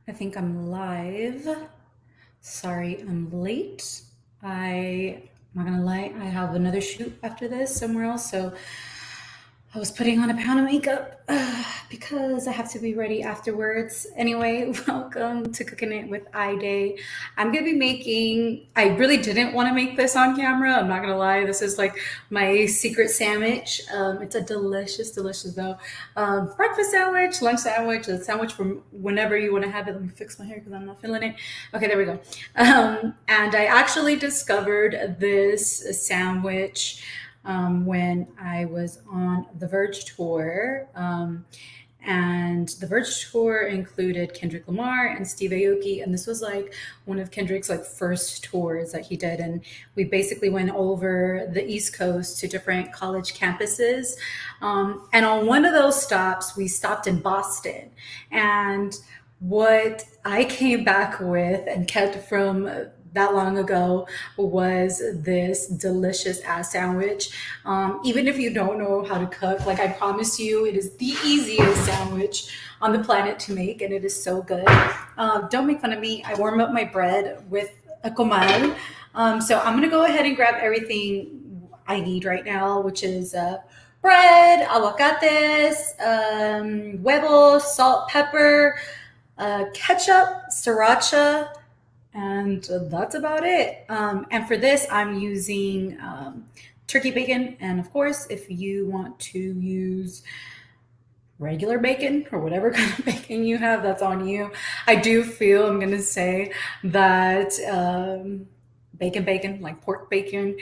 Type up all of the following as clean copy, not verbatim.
I think I'm live. Sorry, I'm late. I'm not gonna lie, I have another shoot after this somewhere else, so I was putting on a pound of makeup because I have to be ready afterwards. Anyway, welcome to Cooking It with Ayydé. I'm gonna be making. I really didn't want to make this on camera. I'm not gonna lie. This is like my secret sandwich. It's a delicious, delicious though. Breakfast sandwich, lunch sandwich, a sandwich from whenever you want to have it. Let me fix my hair because I'm not feeling it. Okay, there we go. And I actually discovered this sandwich when I was on the Verge tour. And the Verge tour included Kendrick Lamar and Steve Aoki, and this was like one of Kendrick's like first tours that he did. And we basically went over the East Coast to different college campuses. And on one of those stops, we stopped in Boston. And what I came back with and kept from that long ago was this delicious ass sandwich. Even if you don't know how to cook, like I promise you, it is the easiest sandwich on the planet to make, and it is so good. Don't make fun of me. I warm up my bread with a comal. So I'm gonna go ahead and grab everything I need right now, which is bread, aguacates, huevos, salt, pepper, ketchup, sriracha, and that's about it. And for this, I'm using turkey bacon. And of course, if you want to use regular bacon or whatever kind of bacon you have, that's on you. I do feel, I'm going to say that bacon, like pork bacon,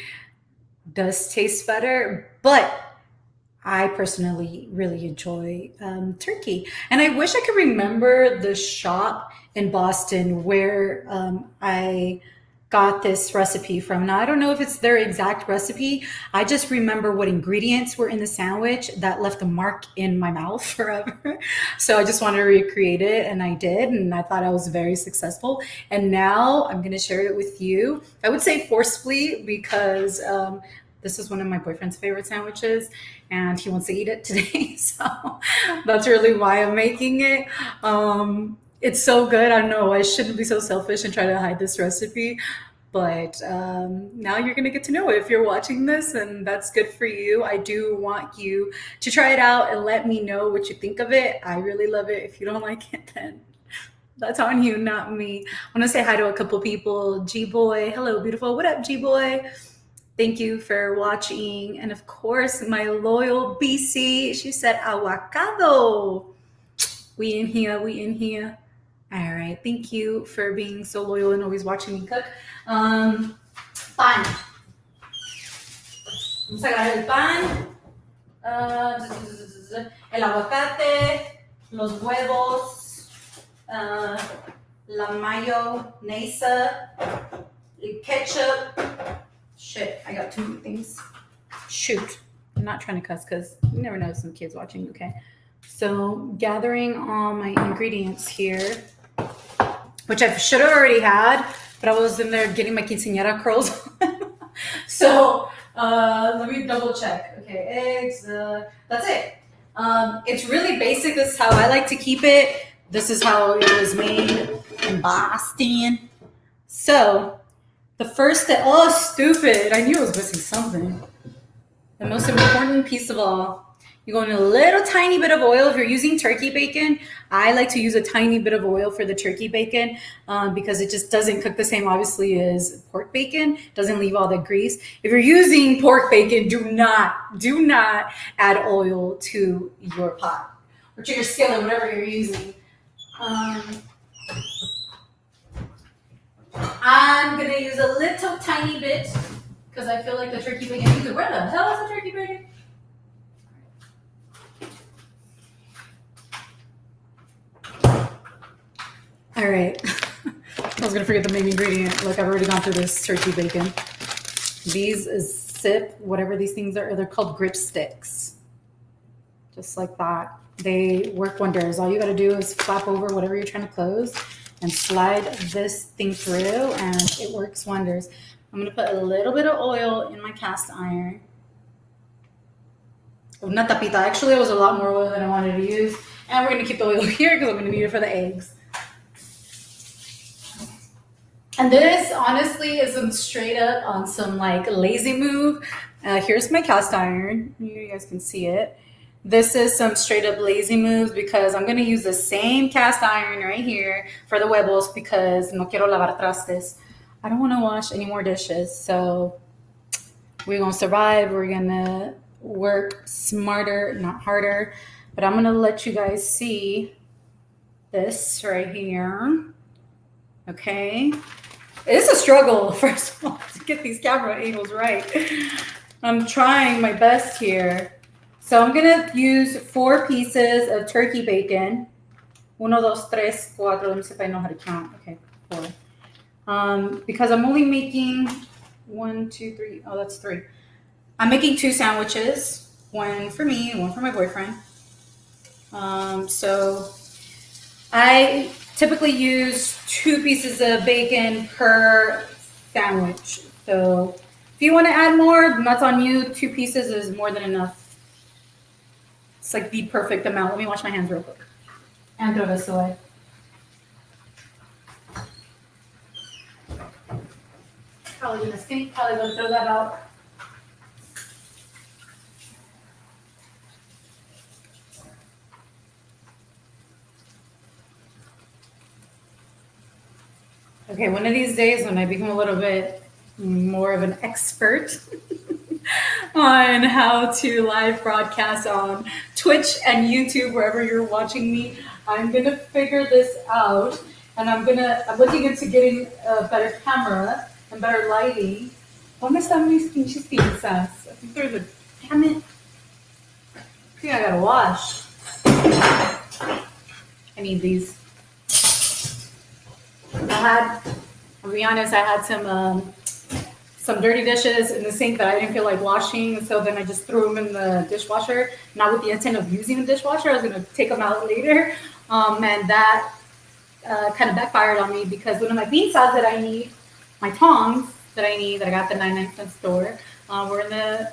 does taste better, but I personally really enjoy turkey. And I wish I could remember the shop in Boston where I got this recipe from. Now, I don't know if it's their exact recipe. I just remember what ingredients were in the sandwich that left a mark in my mouth forever. So I just wanted to recreate it, and I did. And I thought I was very successful. And now I'm going to share it with you. I would say forcefully because this is one of my boyfriend's favorite sandwiches, and he wants to eat it today. So that's really why I'm making it. It's so good. I know I shouldn't be so selfish and try to hide this recipe, but now you're going to get to know it if you're watching this, and that's good for you. I do want you to try it out and let me know what you think of it. I really love it. If you don't like it, then that's on you, not me. I want to say hi to a couple people. G Boy, hello, beautiful. What up, G Boy? Thank you for watching. And of course, my loyal BC, she said, Avocado. We in here, we in here. All right. Thank you for being so loyal and always watching me cook. Pan. Vamos a agarrar el pan, el aguacate, los huevos, la mayonnaise, el ketchup. Shit, I got too many things. Shoot. I'm not trying to cuss because you never know some kids watching, okay? So gathering all my ingredients here, which I should have already had, but I was in there getting my quinceañera curls. So let me double check. Okay, eggs, that's it. It's really basic. This is how I like to keep it. This is how it was made in Boston. So the first step, oh, stupid. I knew I was missing something. The most important piece of all, you go in a little tiny bit of oil. If you're using turkey bacon, I like to use a tiny bit of oil for the turkey bacon because it just doesn't cook the same, obviously, as pork bacon. It doesn't leave all the grease. If you're using pork bacon, do not add oil to your pot or to your skillet, whatever you're using. I'm gonna use a little tiny bit because I feel like the turkey bacon. Where the hell is the turkey bacon? All right. I was gonna forget the main ingredient. Look, I've already gone through this turkey bacon. These is sip, whatever these things are. They're called grip sticks. Just like that. They work wonders. All you gotta do is flap over whatever you're trying to close and slide this thing through, and it works wonders. I'm gonna put a little bit of oil in my cast iron. Una tapita. Actually, it was a lot more oil than I wanted to use. And we're gonna keep the oil here because I'm gonna need it for the eggs. And this honestly is some straight up on some like lazy move. Here's my cast iron. You guys can see it. This is some straight up lazy moves because I'm gonna use the same cast iron right here for the huevos because no quiero lavar trastes. I don't want to wash any more dishes, so we're gonna survive. We're gonna work smarter, not harder. But I'm gonna let you guys see this right here. Okay. It's a struggle, first of all, to get these camera angles right. I'm trying my best here. So I'm gonna use 4 pieces of turkey bacon. Uno, dos, tres, cuatro. Let me see if I know how to count. Okay, 4. Because I'm only making 1, 2, 3. Oh, that's 3. I'm making 2 sandwiches. One for me and one for my boyfriend. So I typically use 2 pieces of bacon per sandwich. So if you want to add more, that's on you. 2 pieces is more than enough. It's like the perfect amount. Let me wash my hands real quick and throw this away. Probably gonna stink. Probably gonna throw that out. Okay, one of these days when I become a little bit more of an expert on how to live broadcast on Twitch and YouTube, wherever you're watching me, I'm gonna figure this out, and I'm looking into getting a better camera and better lighting. ¿Dónde están mis pinches pizzas? I think there's a, damn it. I think I gotta wash. I need these. I'll be honest, I had some dirty dishes in the sink that I didn't feel like washing, so then I just threw them in the dishwasher, not with the intent of using the dishwasher. I was going to take them out later, and that kind of backfired on me because one of my bean saws that I need, my tongs that I need, that I got at the 99-cent store, were in the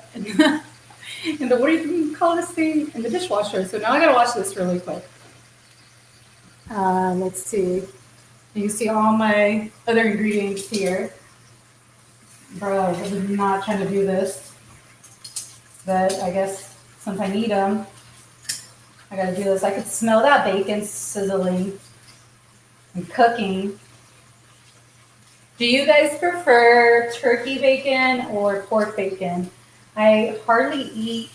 what do you call this thing? In the dishwasher. So now I got to wash this really quick. Let's see. You can see all my other ingredients here. Bro, I was not trying to do this, but I guess since I need them, I gotta do this. I could smell that bacon sizzling and cooking. Do you guys prefer turkey bacon or pork bacon? I hardly eat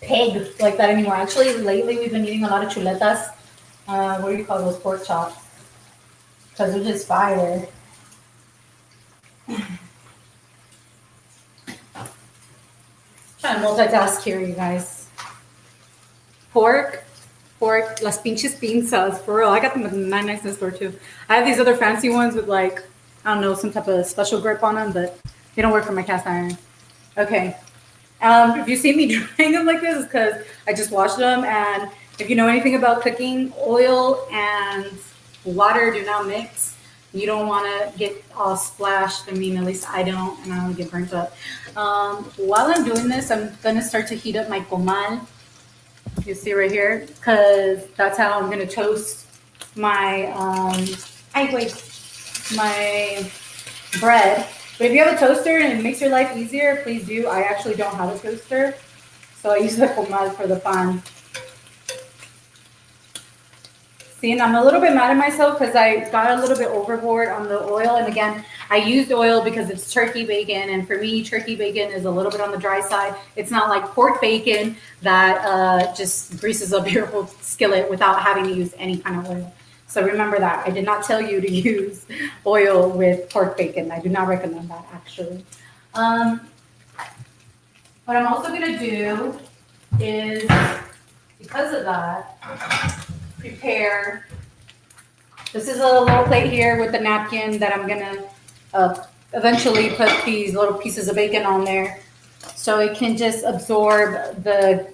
pig like that anymore. Actually, lately we've been eating a lot of chuletas. What do you call those, pork chops? Because they're just fire. Trying to multitask here, you guys. Pork, las pinches pinzas, for real. I got them at the 99-cent store too. I have these other fancy ones with like, I don't know, some type of special grip on them, but they don't work for my cast iron. Okay. If you see me drying them like this, it's because I just washed them. And if you know anything about cooking, oil and water do not mix. You don't want to get all splashed. I mean, at least I don't, and I don't get burnt up. While I'm doing this, I'm going to start to heat up my comal. You see right here, because that's how I'm going to toast my, my bread. But if you have a toaster and it makes your life easier, please do. I actually don't have a toaster, so I use the comal for the pan. See, and I'm a little bit mad at myself because I got a little bit overboard on the oil. And again, I used oil because it's turkey bacon. And for me, turkey bacon is a little bit on the dry side. It's not like pork bacon that just greases up your whole skillet without having to use any kind of oil. So remember that. I did not tell you to use oil with pork bacon. I do not recommend that, actually. What I'm also going to do is, because of that, prepare. This is a little plate here with the napkin that I'm gonna eventually put these little pieces of bacon on there so it can just absorb the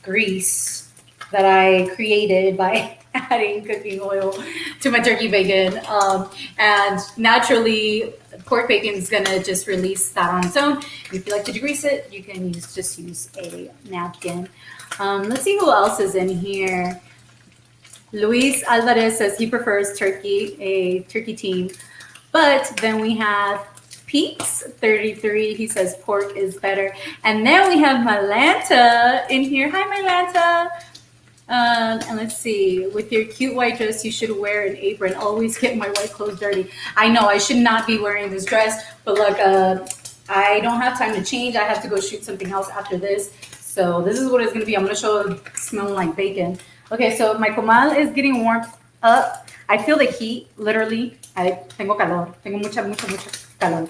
grease that I created by adding cooking oil to my turkey bacon. And naturally, pork bacon is gonna just release that on its own. If you like to degrease it, you can just use a napkin. Let's see who else is in here. Luis Alvarez says he prefers turkey, a turkey team. But then we have Pete's 33. He says pork is better. And then we have Malanta in here. Hi, Malanta. And let's see. With your cute white dress, you should wear an apron. Always get my white clothes dirty. I know I should not be wearing this dress, but look, I don't have time to change. I have to go shoot something else after this. So this is what it's going to be. I'm going to show it smelling like bacon. Okay, so my comal is getting warmed up. I feel the heat, literally. Tengo calor. Tengo mucha calor.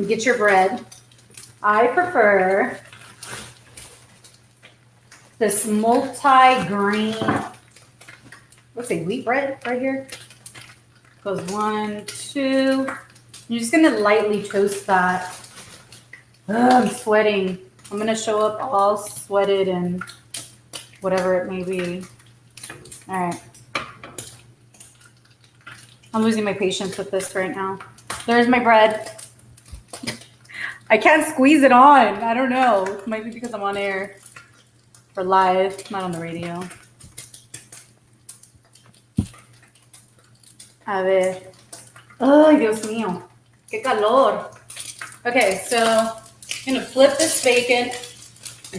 Get your bread. I prefer this multi-grain, let's say wheat bread right here. Goes 1, 2. You're just going to lightly toast that. I'm sweating. I'm going to show up all sweated and whatever it may be. All right. I'm losing my patience with this right now. There's my bread. I can't squeeze it on. I don't know. It might be because I'm on air for live, not on the radio. A ver. Ay, Dios mío. Qué calor. Okay, so I'm going to flip this bacon.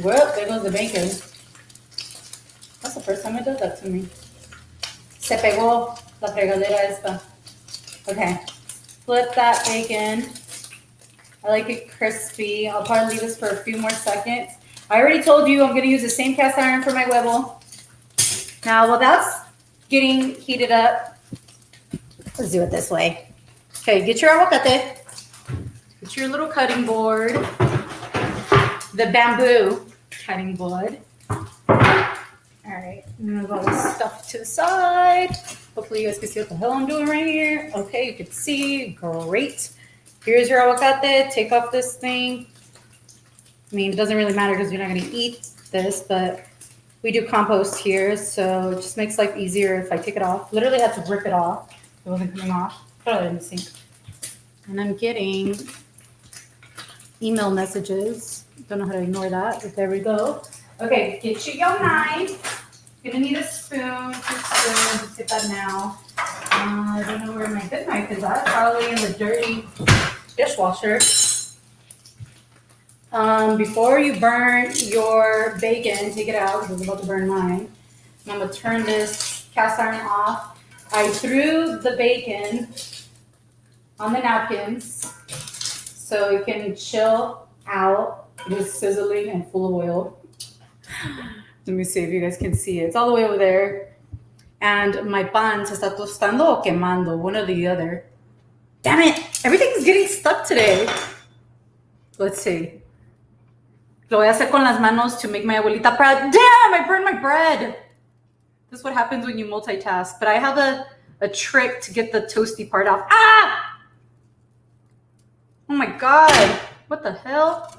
Whoop, there goes the bacon. That's the first time it does that to me. Se pegó la fregadera esta. Okay, flip that bacon. I like it crispy. I'll probably leave this for a few more seconds. I already told you I'm going to use the same cast iron for my huevo. Now, while that's getting heated up, let's do it this way. Okay, get your aguacate. Get your little cutting board. The bamboo cutting board. All right, I'm going to move all this stuff to the side. Hopefully you guys can see what the hell I'm doing right here. Okay, you can see. Great. Here's your aguacate. Take off this thing. I mean, it doesn't really matter because you're not going to eat this, but we do compost here, so it just makes life easier if I take it off. Literally had to rip it off. It wasn't coming off. Throw it in the sink. And I'm getting email messages. Don't know how to ignore that, but there we go. Okay, get your knife. You're going to need a spoon. Just get that now. I don't know where my good knife is at. Probably in the dirty dishwasher. Before you burn your bacon, take it out because I was about to burn mine. And I'm going to turn this cast iron off. I threw the bacon on the napkins so it can chill out. It is sizzling and full of oil. Let me see if you guys can see it. It's all the way over there. And my pan se está tostando o quemando, one or the other. Damn it! Everything's getting stuck today. Let's see. Lo voy a hacer con las manos to make my abuelita proud. Damn! I burned my bread! This is what happens when you multitask. But I have a trick to get the toasty part off. Ah! Oh my god. What the hell?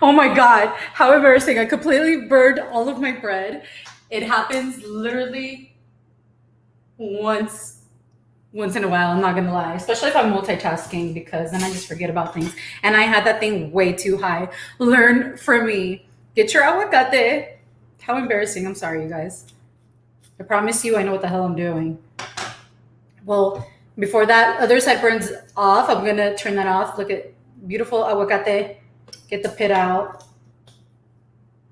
Oh my god. How embarrassing. I completely burned all of my bread. It happens literally once in a while, I'm not gonna lie. Especially if I'm multitasking, because then I just forget about things. And I had that thing way too high. Learn from me. Get your aguacate. How embarrassing. I'm sorry, you guys. I promise you I know what the hell I'm doing. Well, before that other side burns off, I'm gonna turn that off. Look at beautiful aguacate. Get the pit out.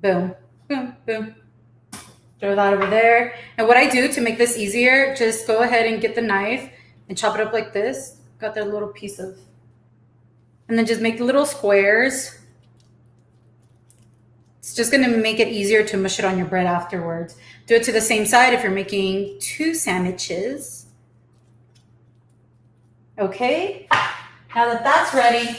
Boom, boom, boom. Throw that over there. And what I do to make this easier, just go ahead and get the knife and chop it up like this. Got that little piece of, and then just make little squares. It's just gonna make it easier to mush it on your bread afterwards. Do it to the same side if you're making 2 sandwiches. Okay, now that that's ready,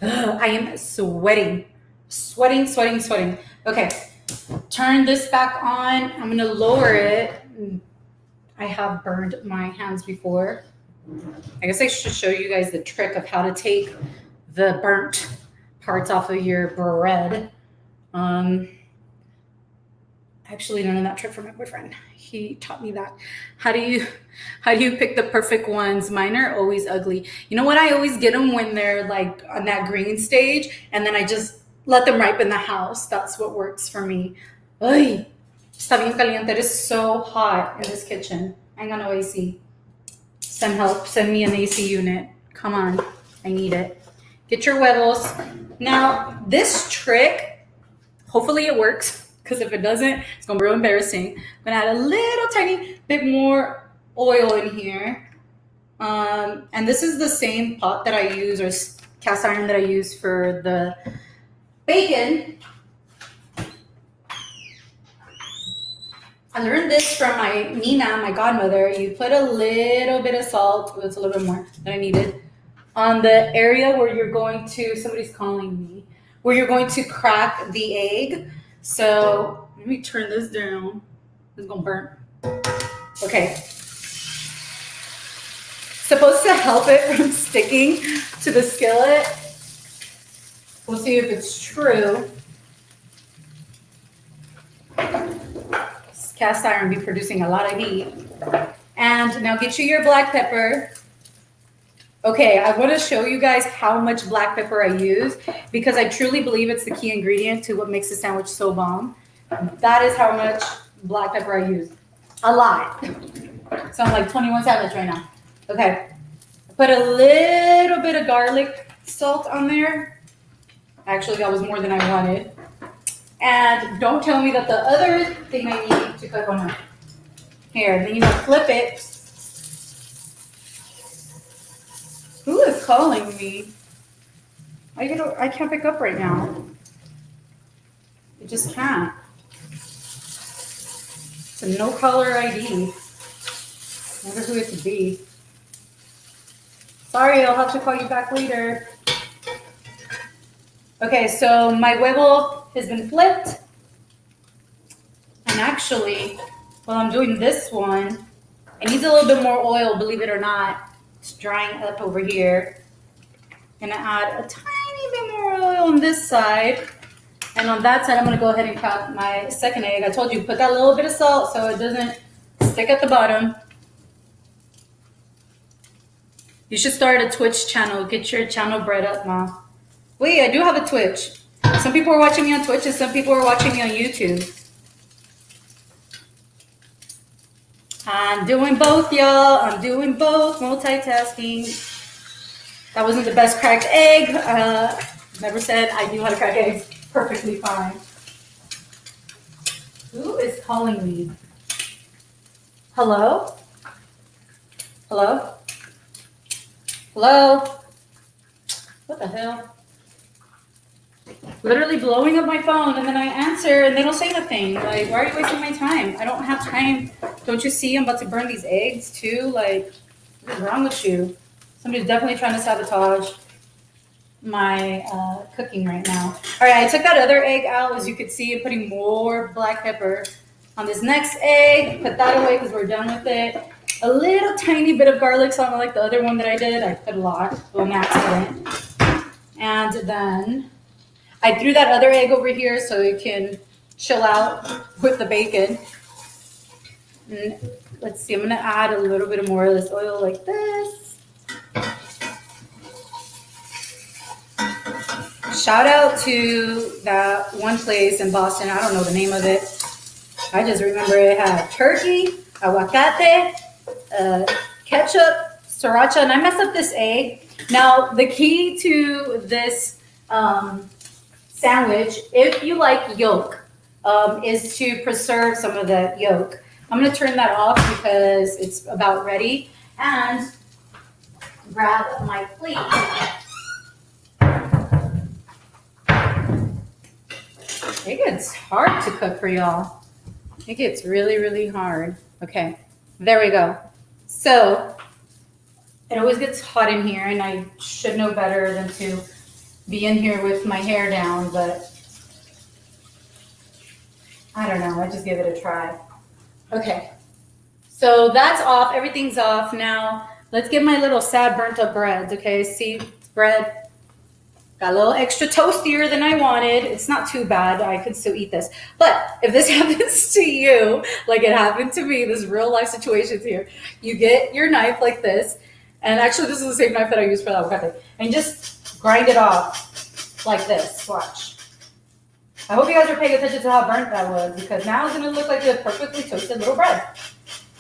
I am sweating. Okay, turn this back on. I'm gonna lower it. I have burned my hands before. I guess I should show you guys the trick of how to take the burnt parts off of your bread. I actually learned that trick from my boyfriend. He taught me that. How do you pick the perfect ones? Mine are always ugly. You know what? I always get them when they're like on that green stage, and then I just let them ripen in the house. That's what works for me. Ay, está bien caliente. It is so hot in this kitchen. I ain't got no AC. Send help. Send me an AC unit. Come on. I need it. Get your huevos. Now, this trick, hopefully it works, because if it doesn't, it's going to be real embarrassing. I'm going to add a little tiny bit more oil in here. And this is the same pot that I use, or cast iron that I use for the bacon. I learned this from my Nina, my godmother. You put a little bit of salt, well, it's a little bit more than I needed, on the area where you're going to, somebody's calling me, where you're going to crack the egg. So let me turn this down. It's gonna burn. Okay. Supposed to help it from sticking to the skillet. We'll see if it's true. Cast iron be producing a lot of heat. And now get you your black pepper. Okay, I want to show you guys how much black pepper I use, because I truly believe it's the key ingredient to what makes the sandwich so bomb. That is how much black pepper I use. A lot. So I'm like 21 Savage right now. Okay. I put a little bit of garlic salt on there. Actually, that was more than I wanted. And don't tell me that the other thing I need to cook on here. Then you flip it. Who is calling me? I can't pick up right now. I just can't. It's a no caller ID. I wonder who it could be. Sorry, I'll have to call you back later. Okay, so my huevo has been flipped. And actually, while I'm doing this one, it needs a little bit more oil, believe it or not. It's drying up over here. I'm gonna add a tiny bit more oil on this side. And on that side, I'm gonna go ahead and crack my second egg. I told you, put that little bit of salt so it doesn't stick at the bottom. You should start a Twitch channel. Get your channel bread up, Ma. Wait, I do have a Twitch. Some people are watching me on Twitch and some people are watching me on YouTube. I'm doing both, y'all. I'm doing both. Multitasking. That wasn't the best cracked egg. Never said I knew how to crack eggs. Perfectly fine. Who is calling me? Hello? Hello? Hello? What the hell? Literally blowing up my phone, and then I answer and they don't say nothing. Like, why are you wasting my time? I don't have time. Don't you see I'm about to burn these eggs too? Like, what is wrong with you? Somebody's definitely trying to sabotage my cooking right now. All right, I took that other egg out. As you could see, I'm putting more black pepper on this next egg. Put that away because we're done with it. A little tiny bit of garlic salt, like the other one that I did. I put a lot, on accident. And then I threw that other egg over here so it can chill out with the bacon. And let's see, I'm gonna add a little bit more of this oil like this. Shout out to that one place in Boston. I don't know the name of it. I just remember it had turkey, aguacate, ketchup, sriracha, and I messed up this egg. Now, the key to this sandwich, if you like yolk, is to preserve some of the yolk. I'm going to turn that off because it's about ready. And grab my plate. It gets hard to cook for y'all. It gets really, really hard. Okay, there we go. So it always gets hot in here, and I should know better than to be in here with my hair down, but I don't know. I just give it a try. Okay, so that's off. Everything's off. Now let's get my little sad burnt up breads. Okay, see, bread. Got a little extra toastier than I wanted. It's not too bad. I could still eat this. But if this happens to you, like it happened to me, this real life situations here, you get your knife like this. And actually, this is the same knife that I use for the avocado. And just grind it off like this. Watch. I hope you guys are paying attention to how burnt that was, because now it's going to look like a perfectly toasted little bread.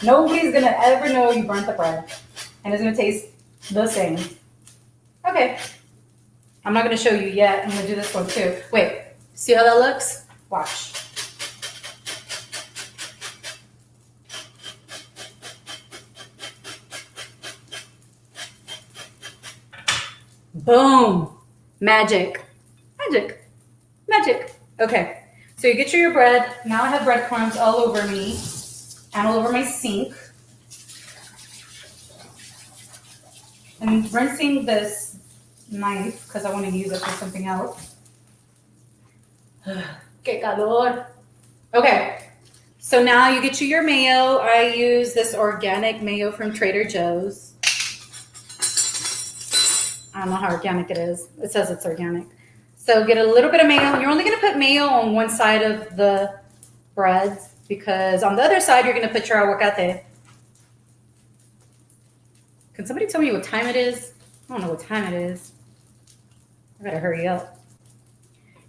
Nobody's going to ever know you burnt the bread. And it's going to taste the same. Okay. I'm not going to show you yet. I'm going to do this one too. Wait. See how that looks? Watch. Boom. Magic. Magic. Magic. Okay. So you get your bread. Now I have breadcrumbs all over me and all over my sink. I'm rinsing this knife because I want to use it for something else. Que calor. Okay. So now you get your mayo. I use this organic mayo from Trader Joe's. I don't know how organic it is. It says it's organic. So get a little bit of mayo. You're only going to put mayo on one side of the breads because on the other side, you're going to put your aguacate. Can somebody tell me what time it is? I don't know what time it is. I better hurry up.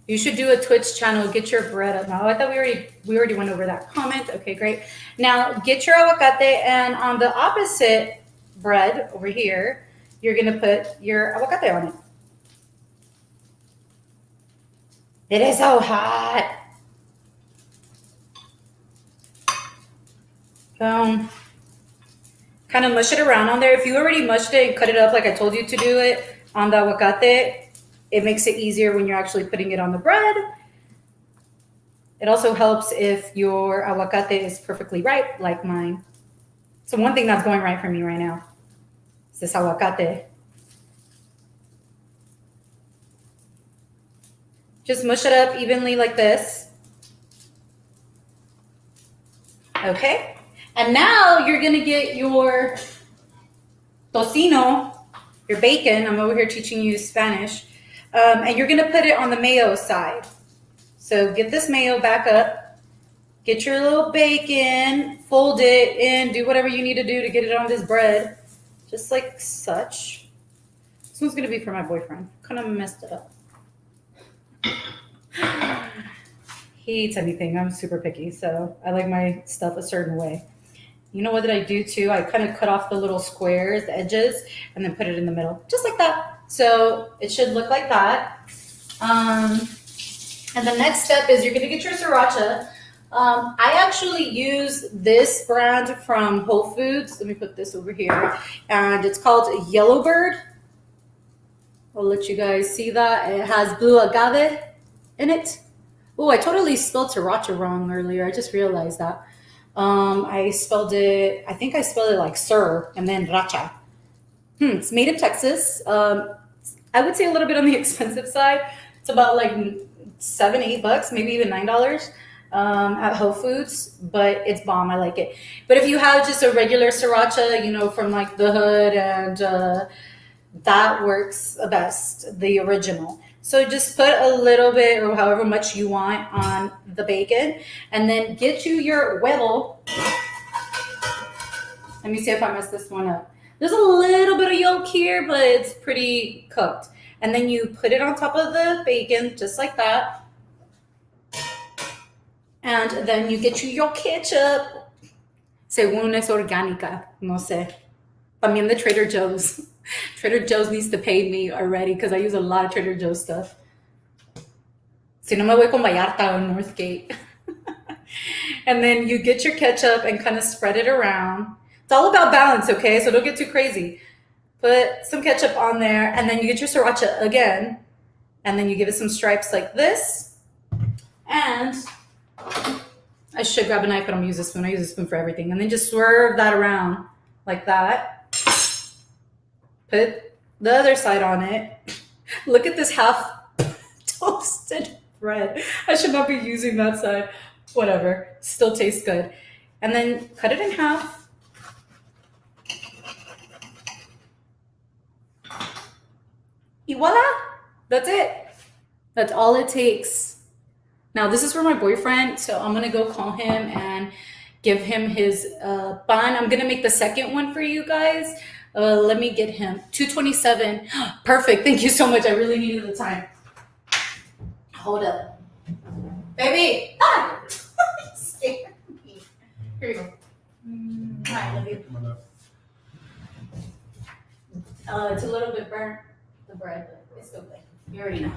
You should do a Twitch channel. Get your bread up. Now, I thought we already went over that comment. Okay, great. Now, get your aguacate, and on the opposite bread over here, you're going to put your avocado on it. It is so hot. Boom. Kind of mush it around on there. If you already mushed it and cut it up like I told you to do it on the aguacate, it makes it easier when you're actually putting it on the bread. It also helps if your aguacate is perfectly ripe, like mine. So one thing that's going right for me right now. This aguacate. Just mush it up evenly like this. Okay. And now you're going to get your tocino, your bacon. I'm over here teaching you Spanish. And you're going to put it on the mayo side. So get this mayo back up. Get your little bacon, fold it in, do whatever you need to do to get it on this bread. Just like such. This one's going to be for my boyfriend. Kind of messed it up. He eats anything. I'm super picky, so I like my stuff a certain way. You know what did I do too? I kind of cut off the little squares, the edges, and then put it in the middle. Just like that. So it should look like that. And the next step is you're going to get your sriracha. I actually use this brand from Whole Foods. Let me put this over here. And it's called Yellowbird. I'll let you guys see that. It has blue agave in it. Oh, I totally spelled sriracha wrong earlier. I just realized that. I think I spelled it like sir and then racha. It's made in Texas. I would say a little bit on the expensive side. It's about like $7-8, maybe even $9 at Whole Foods, but it's bomb. I like it. But if you have just a regular sriracha, from like the hood, and that works best, the original. So just put a little bit or however much you want on the bacon, and then get you your huevo. Let me see if I messed this one up. There's a little bit of yolk here, but it's pretty cooked. And then you put it on top of the bacon, just like that. And then you get you your ketchup. Según es orgánica, no sé. También the Trader Joe's. Trader Joe's needs to pay me already because I use a lot of Trader Joe's stuff. Si no me voy con Vallarta or Northgate. And then you get your ketchup and kind of spread it around. It's all about balance, okay? So don't get too crazy. Put some ketchup on there, and then you get your sriracha again, and then you give it some stripes like this. And I should grab a knife, but I'm going to use a spoon. I use a spoon for everything. And then just swerve that around like that. Put the other side on it. Look at this half toasted bread. I should not be using that side. Whatever. Still tastes good. And then cut it in half. Y voila. That's it. That's all it takes. Now, this is for my boyfriend, so I'm gonna go call him and give him his pan. I'm gonna make the second one for you guys. Let me get him 227. Perfect. Thank you so much. I really needed the time. Hold up, baby. Ah! You scared me. Here you go. I love you. It's a little bit burnt, the bread, but it's still good. You already know.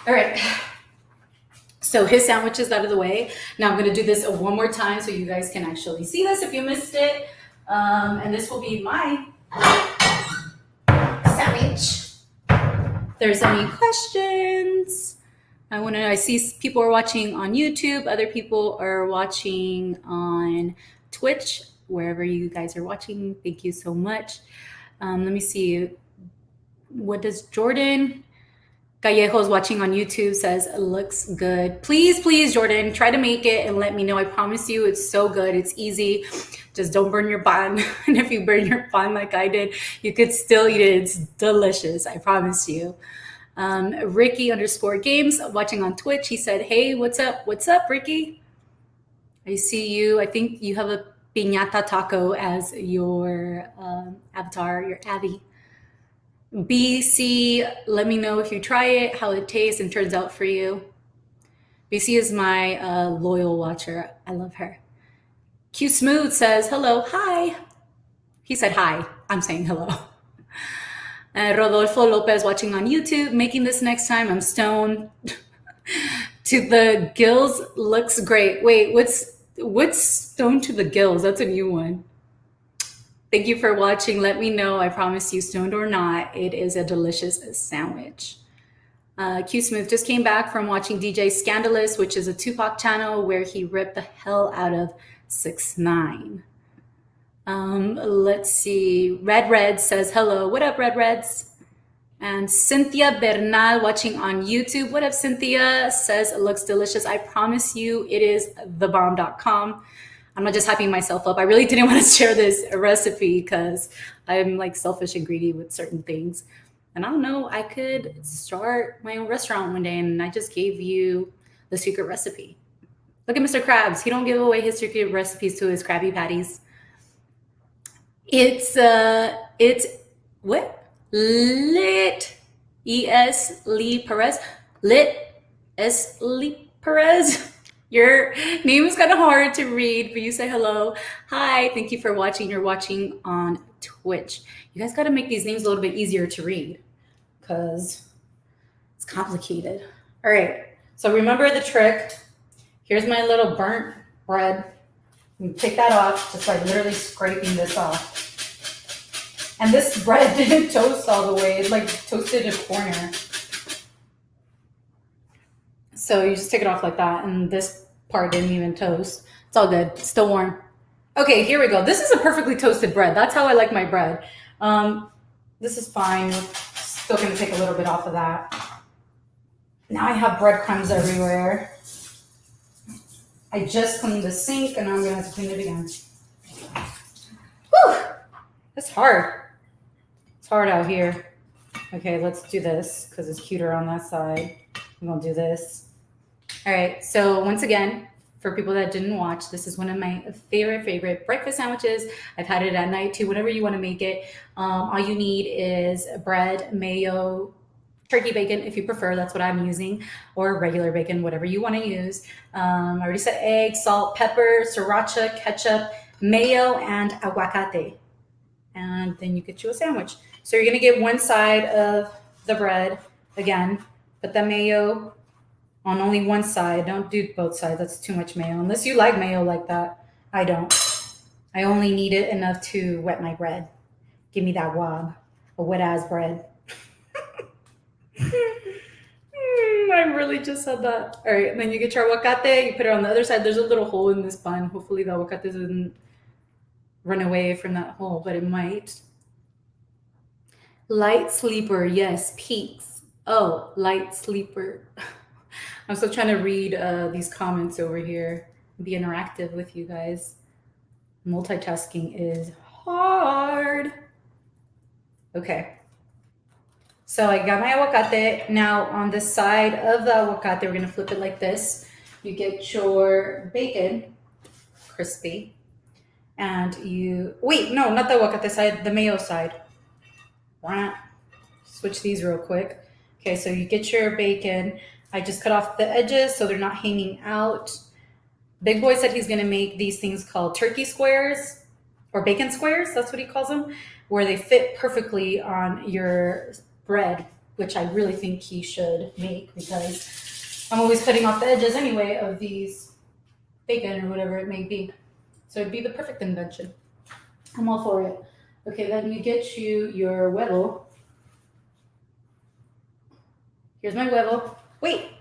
All right. So his sandwich is out of the way. Now I'm going to do this one more time so you guys can actually see this if you missed it. And this will be my sandwich. If there's any questions, I see people are watching on YouTube. Other people are watching on Twitch, wherever you guys are watching. Thank you so much. Let me see. What does Jordan Callejo's watching on YouTube says? It looks good. Please, Jordan, try to make it and let me know. I promise you it's so good. It's easy. Just don't burn your pan. And if you burn your pan like I did, you could still eat it. It's delicious. I promise you. Ricky_games watching on Twitch. He said, hey, what's up? What's up, Ricky? I see you. I think you have a piñata taco as your avatar, your Abby. BC, let me know if you try it, how it tastes and turns out for you. BC is my loyal watcher. I love her. Q Smooth says, hello, hi. He said hi. I'm saying hello. Rodolfo Lopez watching on YouTube, making this next time. I'm stoned. To the gills looks great. Wait, what's stoned to the gills? That's a new one. Thank you for watching. Let me know. I promise you, stoned or not, it is a delicious sandwich. Q Smooth just came back from watching DJ Scandalous, which is a Tupac channel where he ripped the hell out of 6ix9ine. Let's see. Red says hello. What up, Reds? And Cynthia Bernal watching on YouTube. What up, Cynthia? Says it looks delicious. I promise you, it is thebomb.com. I'm not just hyping myself up. I really didn't want to share this recipe because I'm like selfish and greedy with certain things. And I don't know, I could start my own restaurant one day and I just gave you the secret recipe. Look at Mr. Krabs. He don't give away his secret recipes to his Krabby Patties. It's what? Lit E.S. Lee Perez. Lit S. Lee Perez. Your name is kind of hard to read, but you say hello. Hi, thank you for watching. You're watching on Twitch. You guys got to make these names a little bit easier to read because it's complicated. All right, so remember the trick. Here's my little burnt bread. You take that off just by literally scraping this off. And this bread didn't toast all the way. It like toasted a corner. So you just take it off like that, and this part didn't even toast. It's all good. It's still warm. Okay, here we go. This is a perfectly toasted bread. That's how I like my bread. This is fine. Still going to take a little bit off of that. Now I have breadcrumbs everywhere. I just cleaned the sink, and now I'm going to have to clean it again. Whew! It's hard. It's hard out here. Okay, let's do this because it's cuter on that side. I'm going to do this. All right, so once again, for people that didn't watch, this is one of my favorite breakfast sandwiches. I've had it at night too, whatever you want to make it. All you need is bread, mayo, turkey bacon, if you prefer, that's what I'm using, or regular bacon, whatever you want to use. I already said egg, salt, pepper, sriracha, ketchup, mayo, and aguacate. And then you get you a sandwich. So you're going to get one side of the bread. Again, put the mayo on only one side. Don't do both sides. That's too much mayo. Unless you like mayo like that. I don't. I only need it enough to wet my bread. Give me that wob. A wet-ass bread. I really just said that. All right, and then you get your aguacate. You put it on the other side. There's a little hole in this bun. Hopefully the aguacate doesn't run away from that hole, but it might. Light sleeper. Yes, peaks. Oh, light sleeper. I'm still trying to read these comments over here, be interactive with you guys. Multitasking is hard. Okay. So I got my aguacate. Now on the side of the aguacate, we're gonna flip it like this. You get your bacon, crispy, and you, wait, no, not the aguacate side, the mayo side. Switch these real quick. Okay, so you get your bacon. I just cut off the edges so they're not hanging out. Big Boy said he's gonna make these things called turkey squares or bacon squares. That's what he calls them, where they fit perfectly on your bread, which I really think he should make because I'm always cutting off the edges anyway of these bacon or whatever it may be. So it'd be the perfect invention. I'm all for it. Okay, then you get your huevo. Here's my huevo. Wait,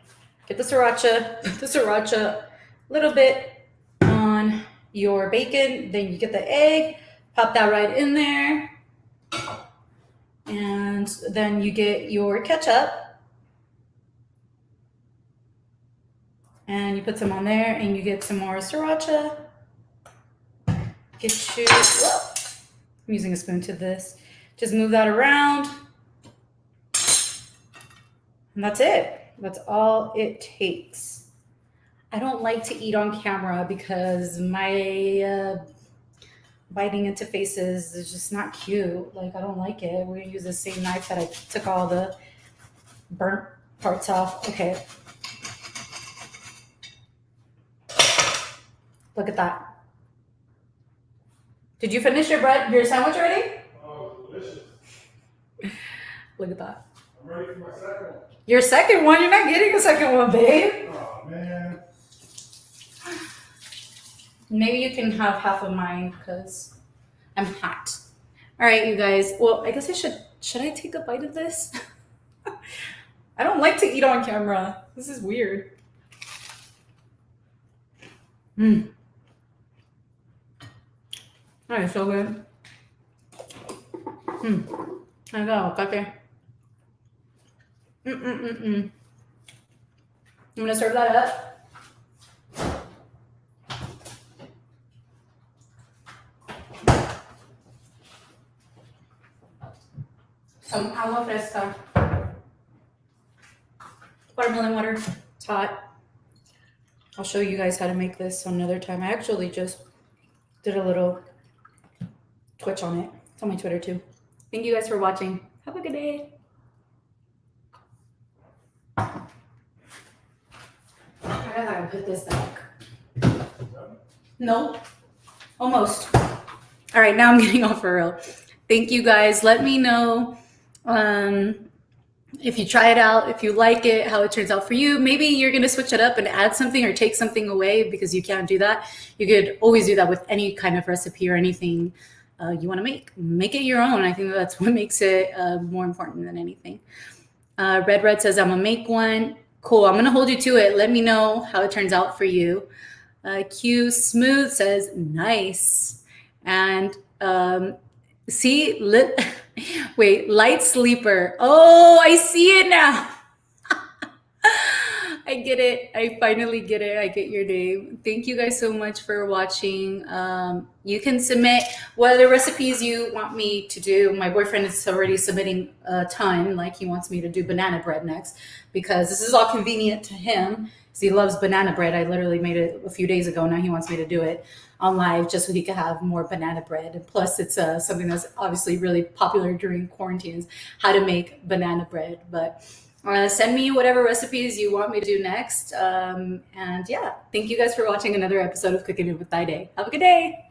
get the sriracha. Put the sriracha a little bit on your bacon. Then you get the egg. Pop that right in there. And then you get your ketchup. And you put some on there and you get some more sriracha. Get you, whoa, I'm using a spoon to this. Just move that around. And that's it. That's all it takes. I don't like to eat on camera because my biting into faces is just not cute. Like, I don't like it. We're gonna use the same knife that I took all the burnt parts off. Okay. Look at that. Did you finish your sandwich already? Oh, delicious. Look at that. I'm ready for my second one. Your second one? You're not getting a second one, babe. Oh, man. Maybe you can have half of mine because I'm hot. All right, you guys. Well, I guess should I take a bite of this? I don't like to eat on camera. This is weird. That is so good. I got aguacate. I'm gonna serve that up. Some agua fresca. Watermelon water. It's hot. I'll show you guys how to make this another time. I actually just did a little Twitch on it. It's on my Twitter too. Thank you guys for watching. Have a good day. I gotta put this back. No, almost. All right, now I'm getting off for real. Thank you guys. Let me know if you try it out, if you like it, how it turns out for you. Maybe you're going to switch it up and add something or take something away because you can't do that. You could always do that with any kind of recipe or anything you want to make. Make it your own. I think that's what makes it more important than anything. Red says, I'm going to make one. Cool. I'm going to hold you to it. Let me know how it turns out for you. Q Smooth says, nice. And wait, light sleeper. Oh, I see it now. I get it. I finally get it. I get your name. Thank you guys so much for watching. You can submit what other recipes you want me to do. My boyfriend is already submitting a ton. Like, he wants me to do banana bread next because this is all convenient to him because he loves banana bread. I literally made it a few days ago. Now he wants me to do it on live just so he could have more banana bread. And plus, it's something that's obviously really popular during quarantines, how to make banana bread. But send me whatever recipes you want me to do next. And yeah, thank you guys for watching another episode of Cooking with Ayydé. Have a good day.